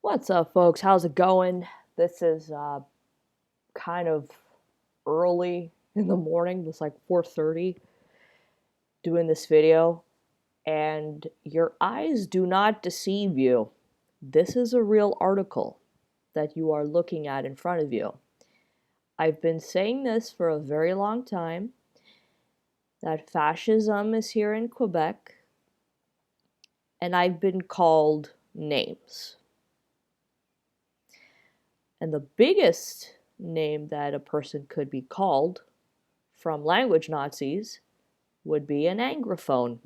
What's up, folks? How's it going? This is kind of early in the morning. It's like 4:30 doing this video, and your eyes do not deceive you. This is a real article that you are looking at in front of you. I've been saying this for a very long time, that fascism is here in Quebec, and I've been called names. And the biggest name that a person could be called from language Nazis would be an anglophone.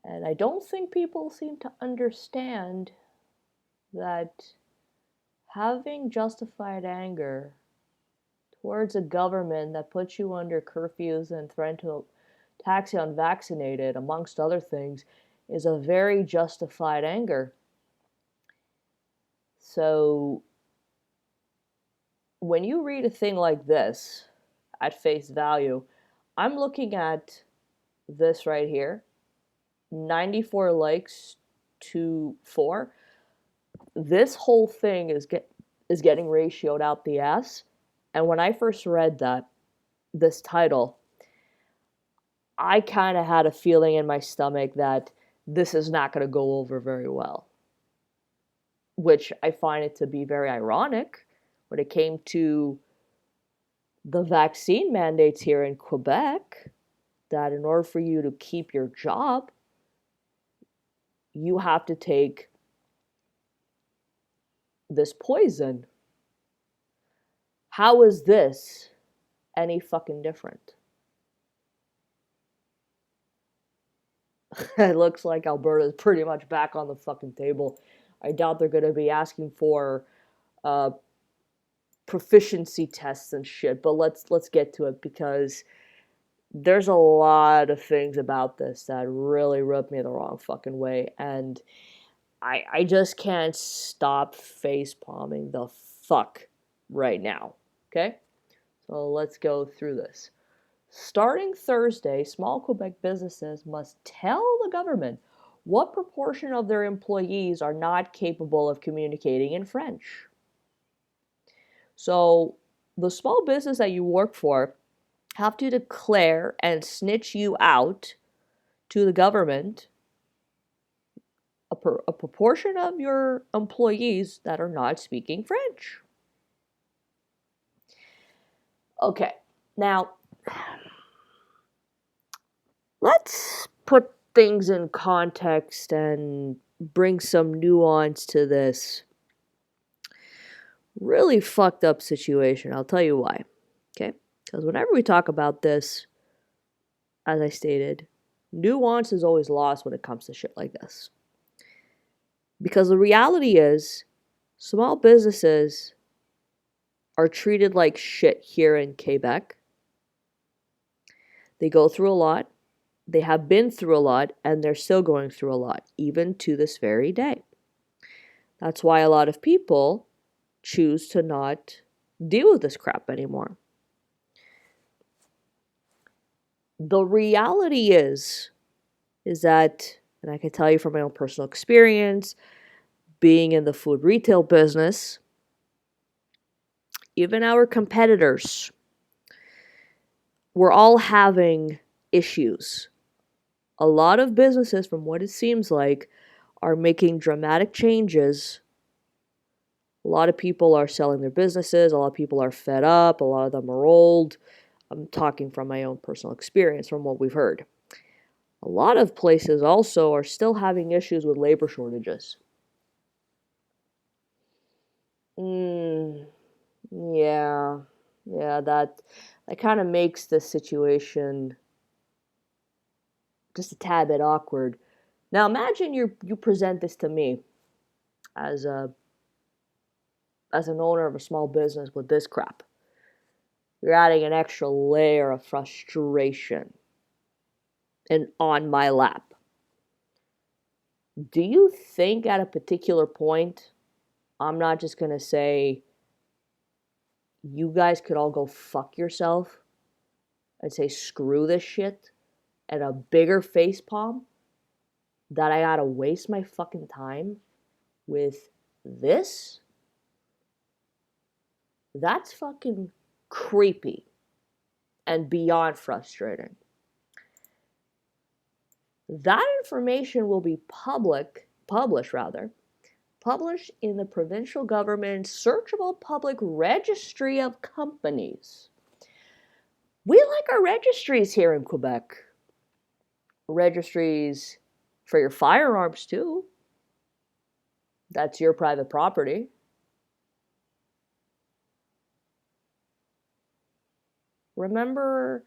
And I don't think people seem to understand that having justified anger towards a government that puts you under curfews and threaten to tax the unvaccinated, amongst other things, is a very justified anger. So when you read a thing like this at face value, I'm looking at this right here, 94 likes to 4. This whole thing is getting ratioed out the ass. And when I first read this title, I kind of had a feeling in my stomach that this is not going to go over very well, which I find it to be very ironic when it came to the vaccine mandates here in Quebec, that in order for you to keep your job, you have to take this poison. How is this any fucking different? It looks like Alberta is pretty much back on the fucking table. I doubt they're going to be asking for proficiency tests and shit, but let's get to it, because there's a lot of things about this that really rubbed me the wrong fucking way, and I just can't stop face palming the fuck right now. Okay? So let's go through this. Starting Thursday, small Quebec businesses must tell the government what proportion of their employees are not capable of communicating in French. So the small business that you work for have to declare and snitch you out to the government a proportion of your employees that are not speaking French. Okay, now let's put things in context and bring some nuance to this really fucked up situation. I'll tell you why. Okay? Because whenever we talk about this, as I stated, nuance is always lost when it comes to shit like this. Because the reality is, small businesses are treated like shit here in Quebec. They go through a lot. They have been through a lot, and they're still going through a lot, even to this very day. That's why a lot of people choose to not deal with this crap anymore. The reality is that, and I can tell you from my own personal experience, being in the food retail business, even our competitors, we're all having issues. A lot of businesses, from what it seems like, are making dramatic changes. A lot of people are selling their businesses. A lot of people are fed up. A lot of them are old. I'm talking from my own personal experience, from what we've heard. A lot of places also are still having issues with labor shortages. Yeah, that kind of makes the situation just a tad bit awkward. Now imagine you present this to me as an owner of a small business with this crap. You're adding an extra layer of frustration and on my lap. Do you think at a particular point I'm not just going to say, you guys could all go fuck yourself, and say screw this shit, and a bigger facepalm that I gotta waste my fucking time with this, that's fucking creepy and beyond frustrating. That information will be published in the provincial government's searchable public registry of companies. We like our registries here in Quebec. Registries for your firearms, too. That's your private property. Remember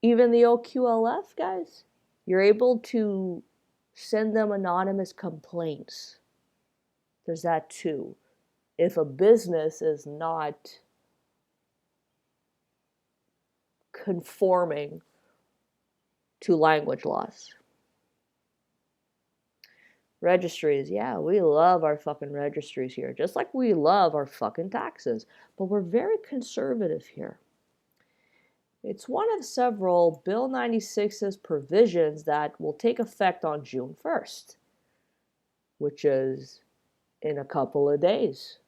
even the OQLF, guys? You're able to send them anonymous complaints. There's that too. If a business is not conforming to language laws. Registries, yeah, we love our fucking registries here, just like we love our fucking taxes. But we're very conservative here. It's one of several Bill 96's provisions that will take effect on June 1st, which is in a couple of days.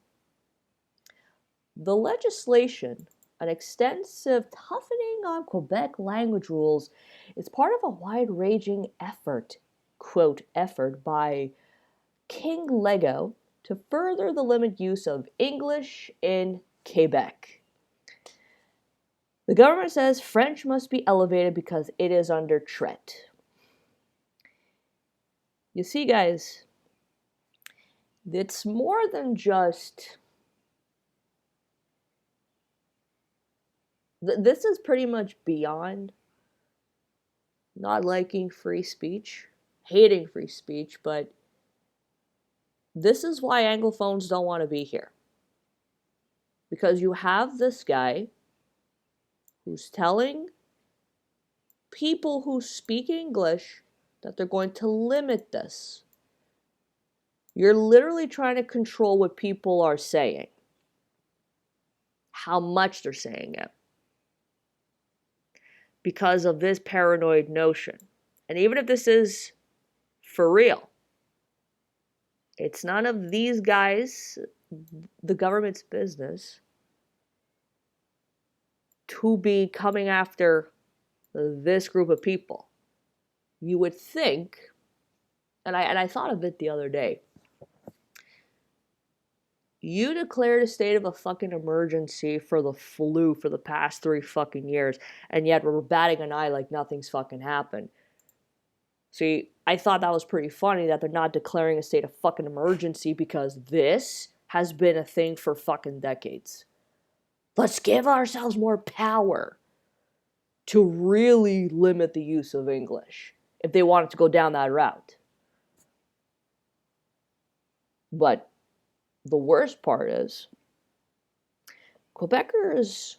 The legislation, an extensive toughening on Quebec language rules, is part of a wide-ranging effort, quote, effort by King Legault to further the limit use of English in Quebec. The government says French must be elevated because it is under threat. You see, guys, it's more than just... This is pretty much beyond not liking free speech, hating free speech, but this is why Anglophones don't want to be here. Because you have this guy who's telling people who speak English that they're going to limit this. You're literally trying to control what people are saying, how much they're saying it, because of this paranoid notion. And even if this is for real, it's none of these guys, the government's business, to be coming after this group of people. You would think, and I thought of it the other day, you declared a state of a fucking emergency for the flu for the past 3 fucking years, and yet we're batting an eye like nothing's fucking happened. See, I thought that was pretty funny that they're not declaring a state of fucking emergency because this has been a thing for fucking decades. Let's give ourselves more power to really limit the use of English if they wanted to go down that route. But the worst part is, Quebecers,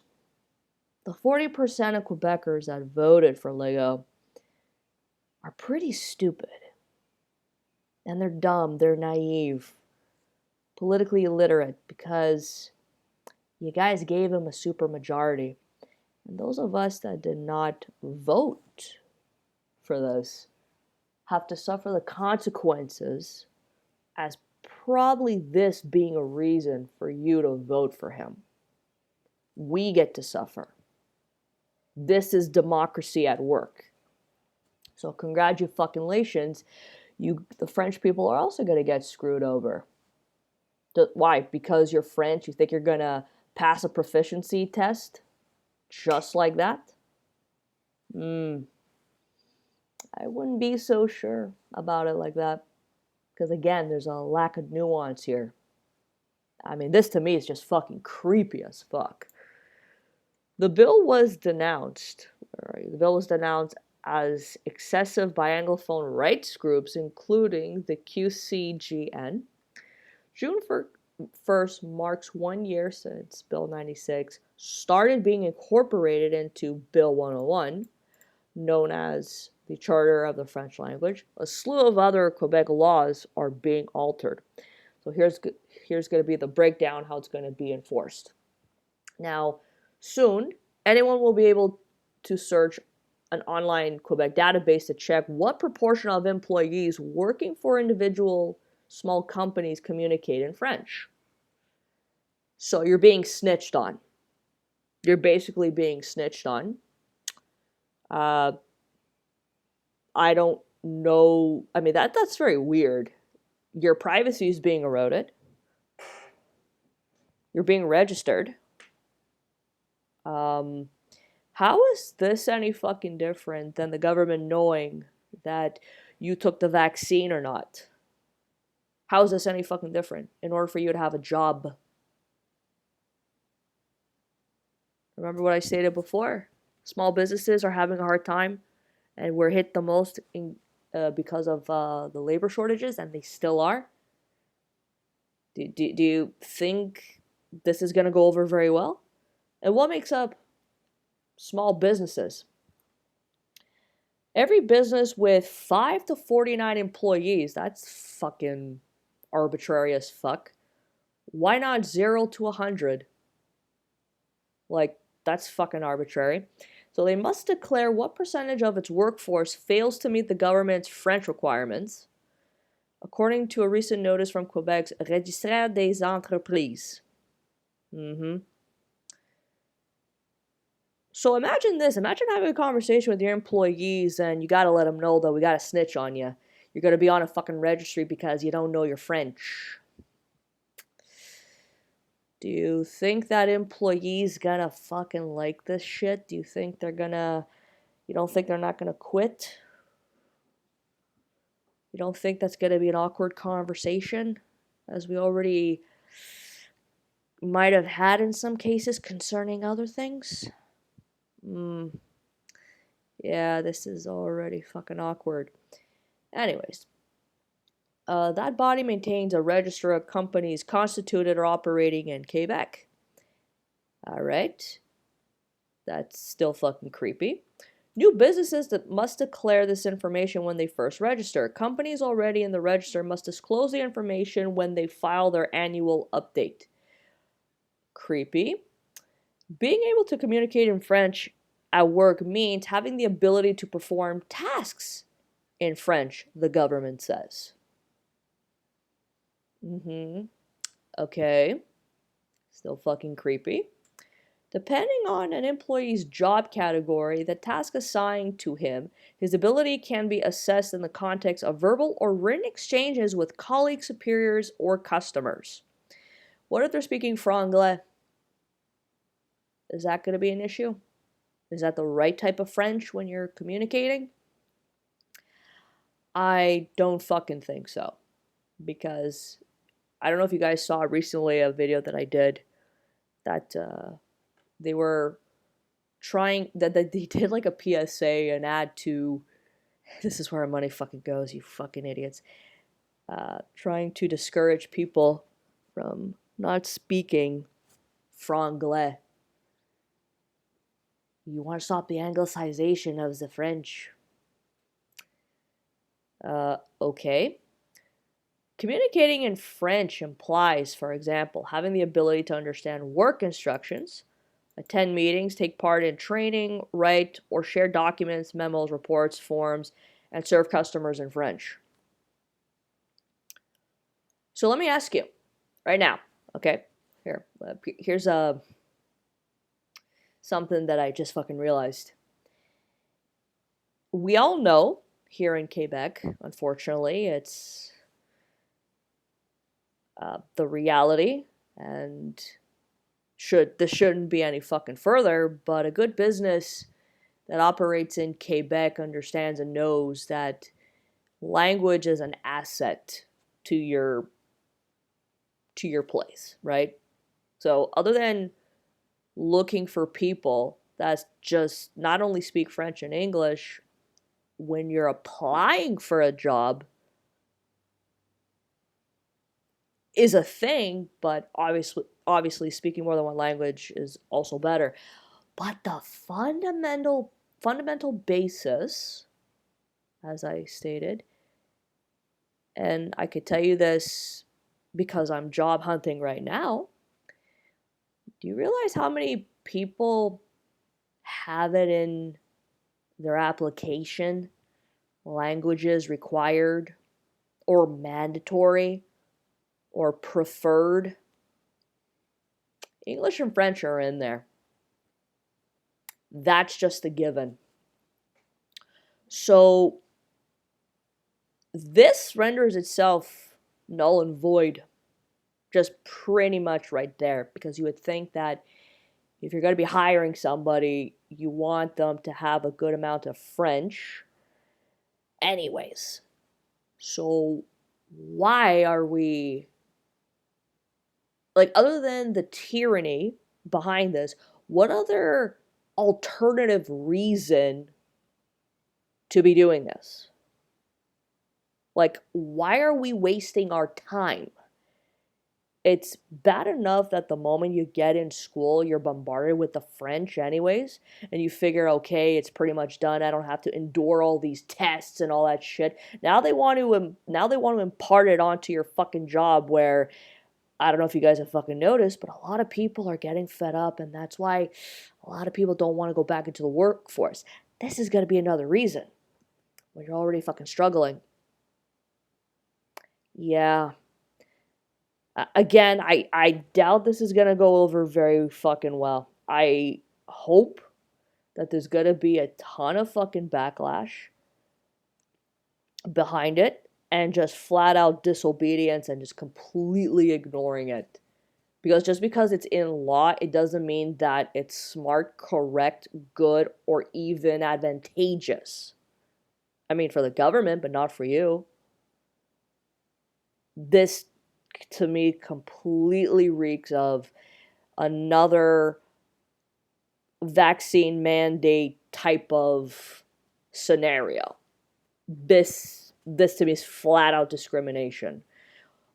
the 40% of Quebecers that voted for Legault are pretty stupid. And they're dumb, they're naive, politically illiterate, because you guys gave them a supermajority. And those of us that did not vote for this have to suffer the consequences, as probably this being a reason for you to vote for him. We get to suffer. This is democracy at work. So congratulations, the French people are also going to get screwed over. Why? Because you're French, you think you're going to pass a proficiency test just like that? I wouldn't be so sure about it like that. Because again, there's a lack of nuance here. I mean, this to me is just fucking creepy as fuck. The bill was denounced as excessive by Anglophone rights groups, including the QCGN. June 1st marks 1 year since Bill 96 started being incorporated into Bill 101, known as the Charter of the French Language. A slew of other Quebec laws are being altered. So here's going to be the breakdown how it's going to be enforced. Now, soon, anyone will be able to search an online Quebec database to check what proportion of employees working for individual small companies communicate in French. So you're being snitched on. You're basically being snitched on. Uh, I don't know. I mean, that's very weird. Your privacy is being eroded. You're being registered. Um, how is this any fucking different than the government knowing that you took the vaccine or not? How is this any fucking different in order for you to have a job? Remember what I stated before? Small businesses are having a hard time, and we're hit the most because of the labor shortages, and they still are. Do you think this is going to go over very well? And what makes up small businesses? Every business with 5 to 49 employees, that's fucking arbitrary as fuck. Why not 0 to 100? Like, that's fucking arbitrary. So they must declare what percentage of its workforce fails to meet the government's French requirements, according to a recent notice from Quebec's Registre des Entreprises. So imagine this. Imagine having a conversation with your employees and you gotta let them know that we gotta snitch on you. You're gonna be on a fucking registry because you don't know your French. Do you think that employee's gonna fucking like this shit? Do you think they're gonna... You don't think they're not gonna quit? You don't think that's gonna be an awkward conversation? As we already might have had in some cases concerning other things? Yeah, this is already fucking awkward. Anyways, that body maintains a register of companies constituted or operating in Quebec. Alright. That's still fucking creepy. New businesses that must declare this information when they first register. Companies already in the register must disclose the information when they file their annual update. Creepy. Being able to communicate in French at work means having the ability to perform tasks in French, the government says. Okay. Still fucking creepy. Depending on an employee's job category, the task assigned to him, his ability can be assessed in the context of verbal or written exchanges with colleagues, superiors, or customers. What if they're speaking franglais? Is that going to be an issue? Is that the right type of French when you're communicating? I don't fucking think so. Because I don't know if you guys saw recently a video that I did that they were trying, that they did like a PSA, an ad to, this is where our money fucking goes, you fucking idiots, trying to discourage people from not speaking franglais. You want to stop the anglicization of the French. Okay. Communicating in French implies, for example, having the ability to understand work instructions, attend meetings, take part in training, write or share documents, memos, reports, forms, and serve customers in French. So let me ask you right now, okay? Here's something that I just fucking realized. We all know here in Quebec, unfortunately, it's the reality, and this shouldn't be any fucking further, but a good business that operates in Quebec understands and knows that language is an asset to your place, right? So other than looking for people that just not only speak French and English, when you're applying for a job is a thing, but obviously speaking more than one language is also better. But the fundamental basis, as I stated, and I could tell you this because I'm job hunting right now, do you realize how many people have it in their application, languages required, or mandatory or preferred. English and French are in there. That's just a given. So this renders itself null and void, just pretty much right there, because you would think that if you're going to be hiring somebody, you want them to have a good amount of French anyways. So why are we, like, other than the tyranny behind this, what other alternative reason to be doing this? Like, why are we wasting our time? It's bad enough that the moment you get in school, you're bombarded with the French anyways, and you figure, okay, it's pretty much done. I don't have to endure all these tests and all that shit. Now they want to impart it onto your fucking job, where I don't know if you guys have fucking noticed, but a lot of people are getting fed up, and that's why a lot of people don't want to go back into the workforce. This is going to be another reason when you're already fucking struggling. Yeah. Again, I doubt this is going to go over very fucking well. I hope that there's going to be a ton of fucking backlash behind it and just flat out disobedience and just completely ignoring it. Because just because it's in law, it doesn't mean that it's smart, correct, good, or even advantageous. I mean, for the government, but not for you. This, to me, completely reeks of another vaccine mandate type of scenario. This to me is flat out discrimination.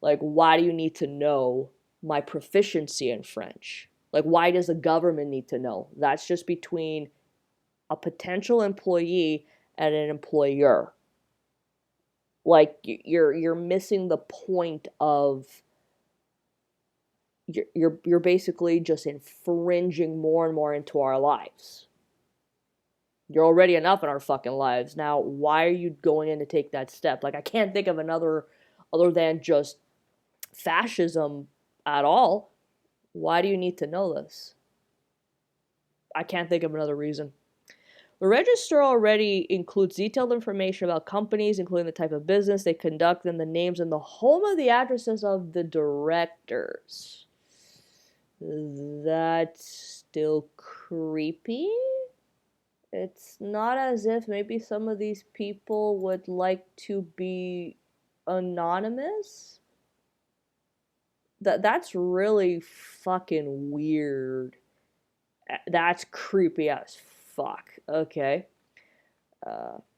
Like, why do you need to know my proficiency in French? Like, why does the government need to know? That's just between a potential employee and an employer. Like, you're missing the point of, you're basically just infringing more and more into our lives. You're already enough in our fucking lives. Now, why are you going in to take that step? Like, I can't think of another other than just fascism at all. Why do you need to know this? I can't think of another reason. The register already includes detailed information about companies, including the type of business they conduct and the names and the home of the addresses of the directors. That's still creepy. It's not as if maybe some of these people would like to be anonymous. That's really fucking weird. That's creepy as fuck. Okay.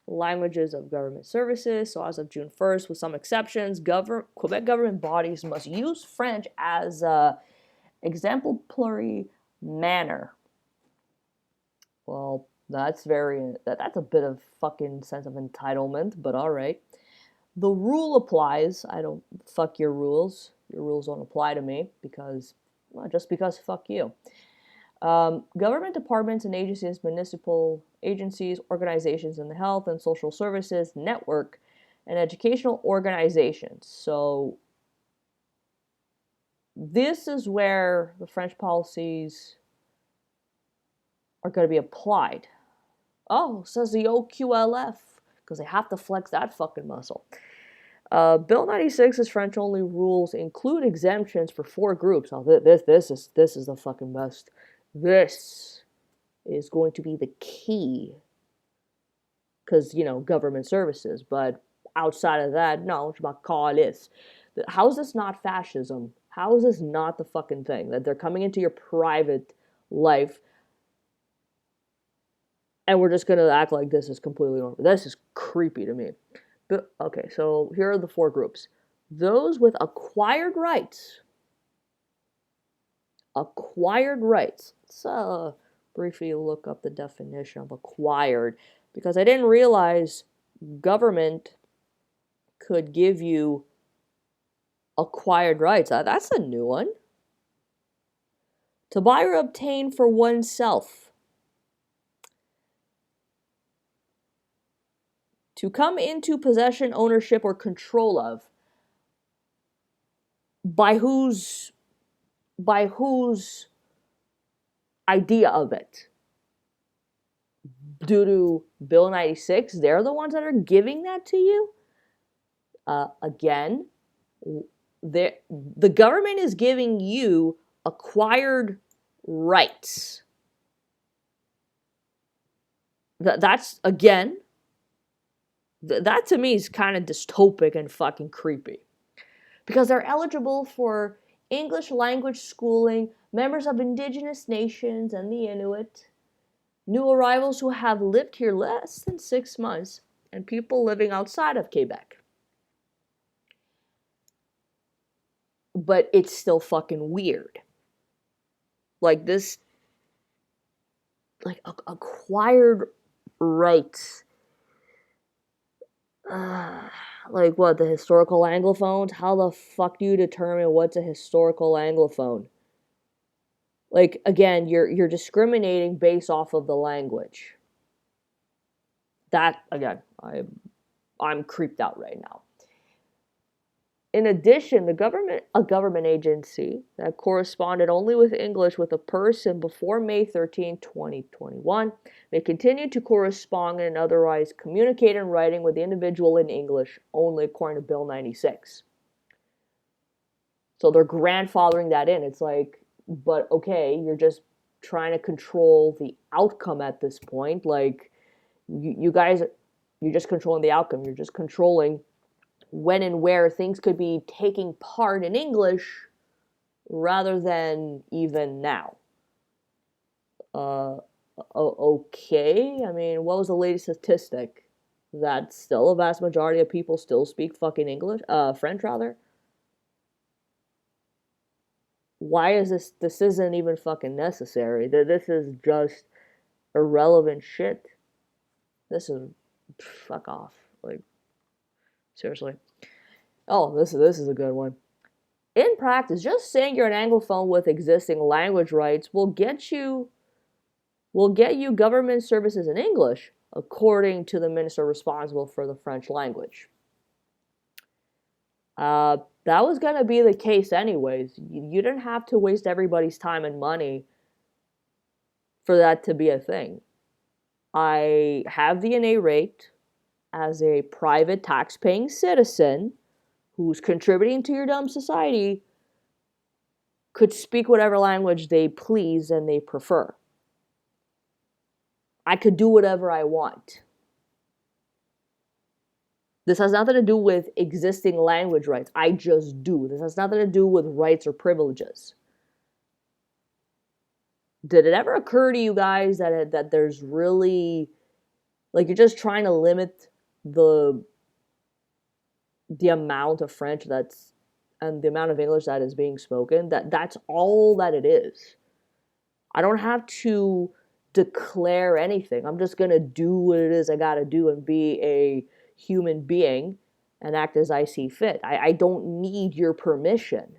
Languages of government services. So as of June 1st, with some exceptions, Quebec government bodies must use French as a exemplary manner. Well, that's a bit of fucking sense of entitlement, but all right. The rule applies. I don't fuck your rules. Your rules don't apply to me because, well, just because fuck you. Government departments and agencies, municipal agencies, organizations in the health and social services network, and educational organizations. So this is where the French policies are going to be applied. Oh, says the OQLF, because they have to flex that fucking muscle. Bill 96's French-only rules include exemptions for 4 groups. Oh, this is the fucking best. This is going to be the key, because, you know, government services. But outside of that, no, it's about calice. How is this not fascism? How is this not the fucking thing? That they're coming into your private life and we're just going to act like this is completely normal. This is creepy to me. But, okay, so here are the 4 groups. Those with acquired rights. Acquired rights. Let's briefly look up the definition of acquired, because I didn't realize government could give you acquired rights. That's a new one. To buy or obtain for oneself. To come into possession, ownership, or control of. By whose idea of it? Due to Bill 96, they're the ones that are giving that to you? Again, the government is giving you acquired rights. That's, again, that to me is kind of dystopic and fucking creepy. Because they're eligible for English language schooling, members of indigenous nations and the Inuit, new arrivals who have lived here less than 6 months, and people living outside of Quebec. But it's still fucking weird. Like this, like acquired rights. Like what, the historical Anglophones? How the fuck do you determine what's a historical Anglophone? Like, again, you're discriminating based off of the language. That, again, I'm creeped out right now. In addition, a government agency that corresponded only with English with a person before May 13, 2021, may continue to correspond and otherwise communicate in writing with the individual in English only according to Bill 96. So they're grandfathering that in. It's like, but okay, you're just trying to control the outcome at this point. Like, you guys, you're just controlling the outcome. You're just controlling when and where things could be taking part in English rather than even now. Okay, I mean, what was the latest statistic? That still a vast majority of people still speak fucking English, French rather. Why is this isn't even fucking necessary? This is just irrelevant shit. This is, fuck off. Like, seriously. Oh, this is a good one. In practice, just saying you're an Anglophone with existing language rights will get you government services in English, according to the minister responsible for the French language. That was going to be the case anyways. You didn't have to waste everybody's time and money for that to be a thing. I have the innate right as a private tax-paying citizen who's contributing to your dumb society could speak whatever language they please and they prefer. I could do whatever I want. This has nothing to do with existing language rights. I just do. This has nothing to do with rights or privileges. Did it ever occur to you guys that there's really, like, you're just trying to limit the amount of French and the amount of English that is being spoken? That's all that it is. I don't have to declare anything. I'm just gonna do what it is I gotta do and be a human being and act as I see fit. I don't need your permission.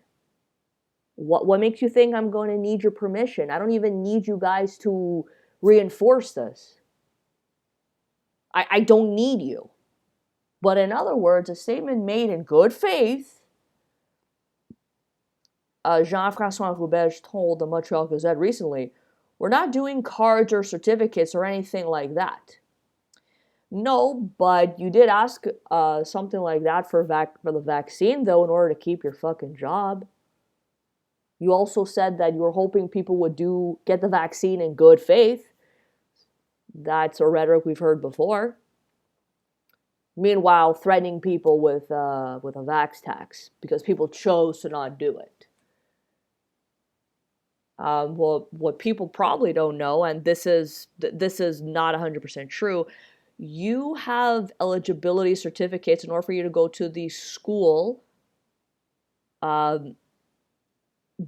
What makes you think I'm going to need your permission? I don't even need you guys to reinforce this. I don't need you. But in other words, a statement made in good faith, Jean-François Roubège told the Montreal Gazette recently, we're not doing cards or certificates or anything like that. No, but you did ask something like that for the vaccine, though, in order to keep your fucking job. You also said that you were hoping people would get the vaccine in good faith. That's a rhetoric we've heard before. Meanwhile, threatening people with a vax tax because people chose to not do it. Well, what people probably don't know, and this is not 100% true, you have eligibility certificates in order for you to go to the school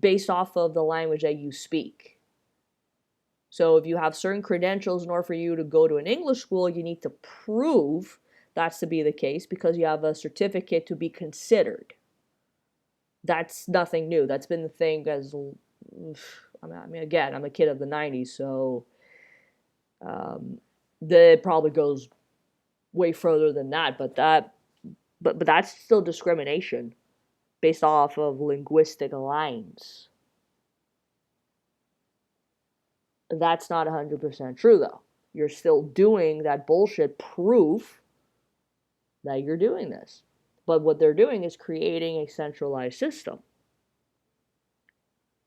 based off of the language that you speak. So if you have certain credentials in order for you to go to an English school, you need to prove that's to be the case because you have a certificate to be considered. That's nothing new. That's been the thing as, I mean, again, I'm a kid of the 90s, so that probably goes way further than that, but that's still discrimination based off of linguistic lines. That's not 100% true, though. You're still doing that bullshit proof that you're doing this. But what they're doing is creating a centralized system.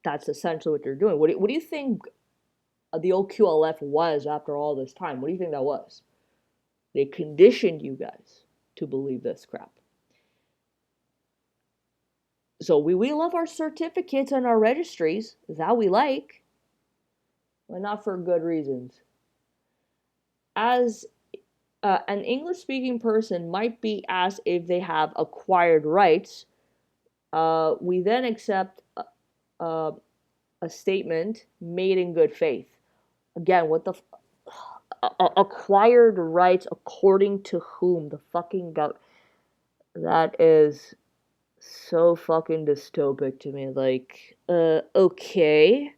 That's essentially what they're doing. What do you think the OQLF was after all this time? What do you think that was? They conditioned you guys to believe this crap. So we love our certificates and our registries. That we like. But not for good reasons. As an English-speaking person might be asked if they have acquired rights, we then accept a statement made in good faith. Again, what the acquired rights according to whom? The fucking goat. That is so fucking dystopic to me. Like, okay.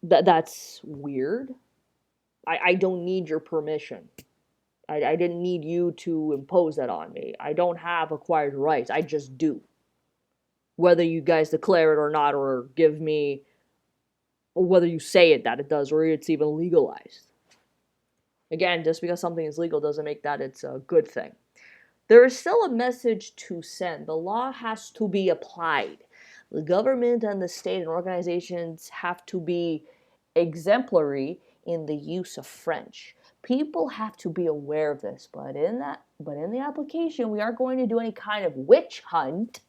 That's weird. I don't need your permission. I didn't need you to impose that on me. I don't have acquired rights. I just do. Whether you guys declare it or not, or give me, or whether you say it that it does, or it's even legalized. Again, just because something is legal doesn't make that it's a good thing. There is still a message to send. The law has to be applied. The government and the state and organizations have to be exemplary in the use of French. People have to be aware of this, but in the application, we aren't going to do any kind of witch hunt.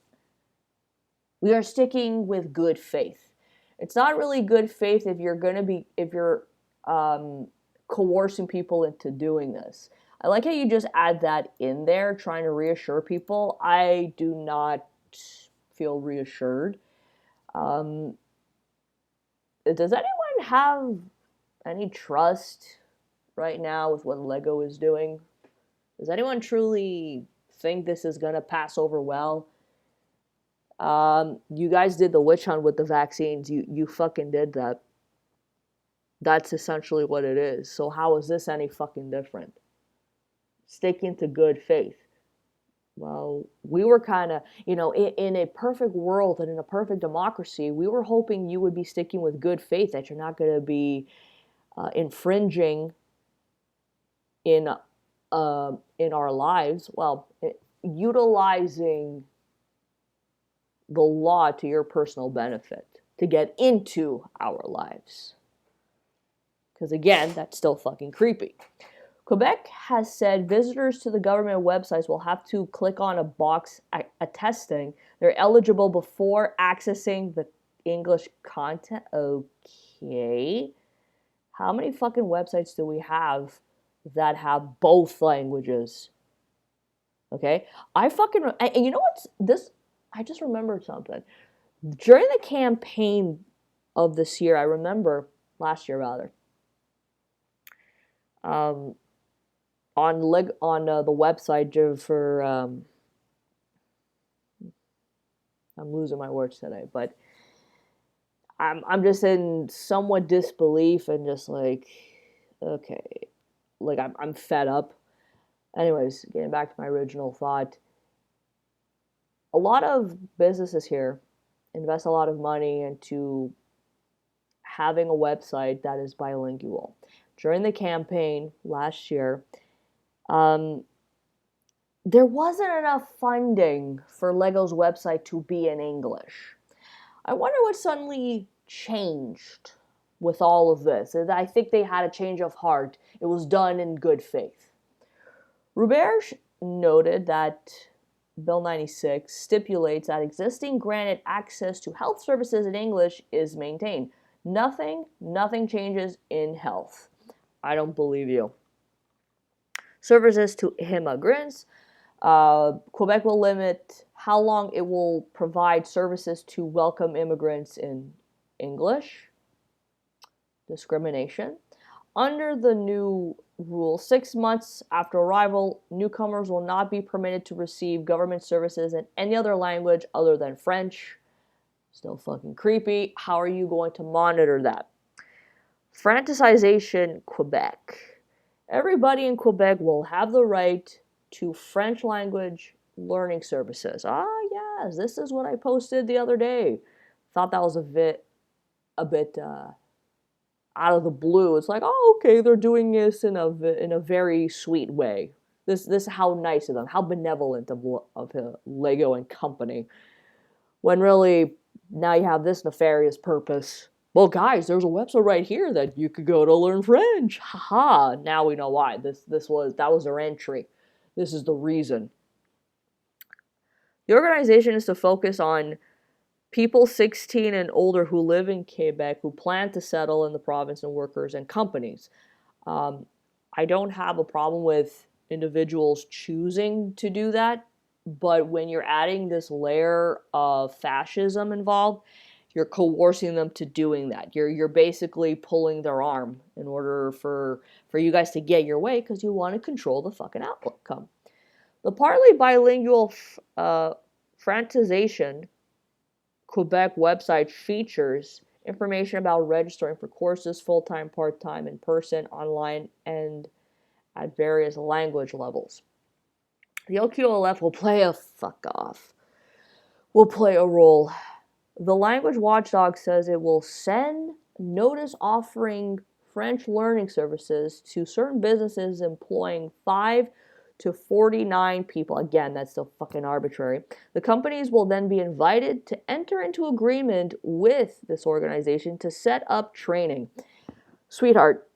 We are sticking with good faith. It's not really good faith if you're coercing people into doing this. I like how you just add that in there, trying to reassure people. I do not feel reassured. Does anyone have any trust right now with what Lego is doing? Does anyone truly think this is going to pass over well? You guys did the witch hunt with the vaccines. You fucking did that. That's essentially what it is. So how is this any fucking different? Sticking to good faith. Well, we were kind of, in a perfect world and in a perfect democracy, we were hoping you would be sticking with good faith, that you're not going to be infringing in our lives. Well, utilizing the law to your personal benefit to get into our lives. Because again, that's still fucking creepy. Quebec has said visitors to the government websites will have to click on a box attesting they're eligible before accessing the English content. Okay. How many fucking websites do we have that have both languages? Okay. And you know what's this? I just remembered something. During the campaign of this year, I remember, last year rather, on the website for I'm losing my words today, but I'm just in somewhat disbelief and just like, okay, like I'm fed up. Anyways, getting back to my original thought, a lot of businesses here invest a lot of money into having a website that is bilingual. During the campaign last year, there wasn't enough funding for Lego's website to be in English. I wonder what suddenly changed with all of this. I think they had a change of heart. It was done in good faith. Roberge noted that Bill 96 stipulates that existing granted access to health services in English is maintained. Nothing changes in health. I don't believe you. Services to immigrants. Quebec will limit how long it will provide services to welcome immigrants in English. Discrimination. Under the new rule, 6 months after arrival, newcomers will not be permitted to receive government services in any other language other than French. Still fucking creepy. How are you going to monitor that? Francization Quebec. Everybody in Quebec will have the right to French language learning services. Ah, yes, this is what I posted the other day. Thought that was a bit out of the blue. It's like, oh, okay, they're doing this in a very sweet way. This how nice of them, how benevolent of Lego and company. When really now you have this nefarious purpose. Well, guys, there's a website right here that you could go to learn French. Haha. Now we know why. That was their entry. This is the reason. The organization is to focus on people 16 and older who live in Quebec who plan to settle in the province and workers and companies. Um, I don't have a problem with individuals choosing to do that, but when you're adding this layer of fascism involved, you're coercing them to doing that. You're basically pulling their arm in order for you guys to get your way because you want to control the fucking outcome. The partly bilingual francization Quebec website features information about registering for courses full-time, part-time, in person, online, and at various language levels. The OQLF will play a role. The language watchdog says it will send notice offering French learning services to certain businesses employing 5 to 49 people. Again, that's still fucking arbitrary. The companies will then be invited to enter into agreement with this organization to set up training. Sweetheart,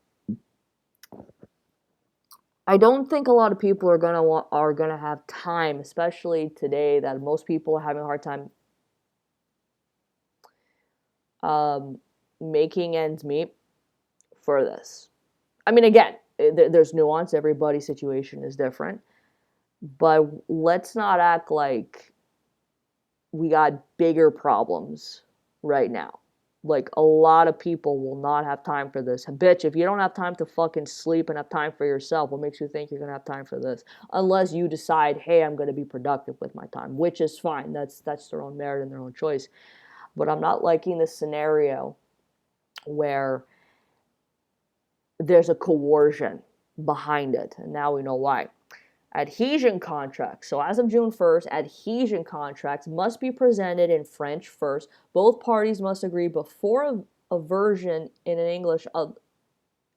I don't think a lot of people are gonna have time, especially today that most people are having a hard time making ends meet for this. I mean, again, there's nuance. Everybody's situation is different, but let's not act like we got bigger problems right now. Like, a lot of people will not have time for this. Bitch, if you don't have time to fucking sleep and have time for yourself, what makes you think you're going to have time for this? Unless you decide, hey, I'm going to be productive with my time, which is fine. That's their own merit and their own choice. But I'm not liking this scenario where there's a coercion behind it. And now we know why. Adhesion contracts. So as of June 1st, adhesion contracts must be presented in French first. Both parties must agree before a version in English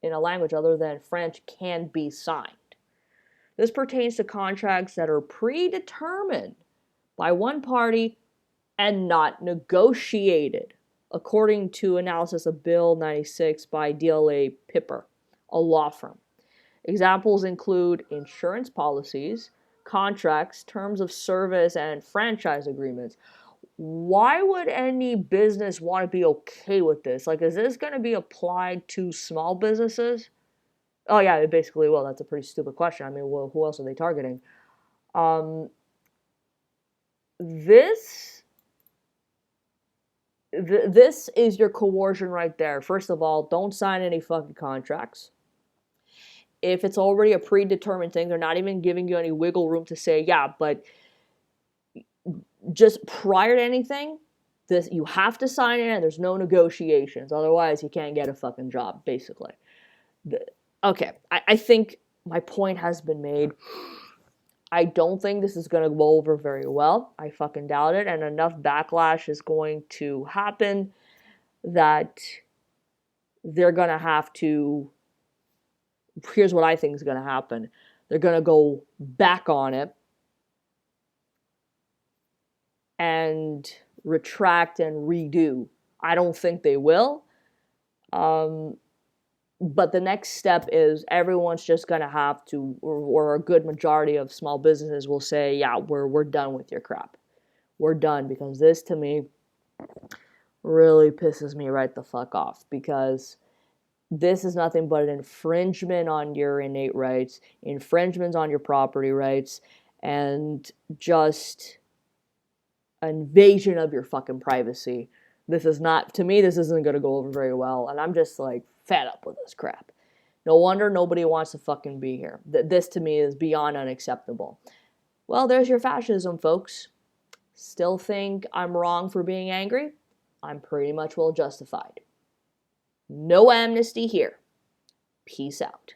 in a language other than French can be signed. This pertains to contracts that are predetermined by one party and not negotiated, according to analysis of Bill 96 by DLA Piper, a law firm. Examples include insurance policies, contracts, terms of service, and franchise agreements. Why would any business want to be okay with this? Like, is this going to be applied to small businesses? Oh, yeah, it basically will. That's a pretty stupid question. I mean, well, who else are they targeting? This is your coercion right there. First of all, don't sign any fucking contracts. If it's already a predetermined thing, they're not even giving you any wiggle room to say, yeah, but just prior to anything, this you have to sign it and there's no negotiations. Otherwise, you can't get a fucking job, basically. Okay, I think my point has been made. I don't think this is going to go over very well. I fucking doubt it. And enough backlash is going to happen that they're going to have to. Here's what I think is going to happen. They're going to go back on it and retract and redo. I don't think they will. But the next step is everyone's just going to have to, or a good majority of small businesses will say, yeah, we're done with your crap. We're done, because this, to me, really pisses me right the fuck off, because this is nothing but an infringement on your innate rights, infringements on your property rights, and just an invasion of your fucking privacy. This is not, to me, this isn't going to go over very well, and I'm just like fed up with this crap. No wonder nobody wants to fucking be here. This, to me, is beyond unacceptable. Well, there's your fascism, folks. Still think I'm wrong for being angry? I'm pretty much well justified. No amnesty here. Peace out.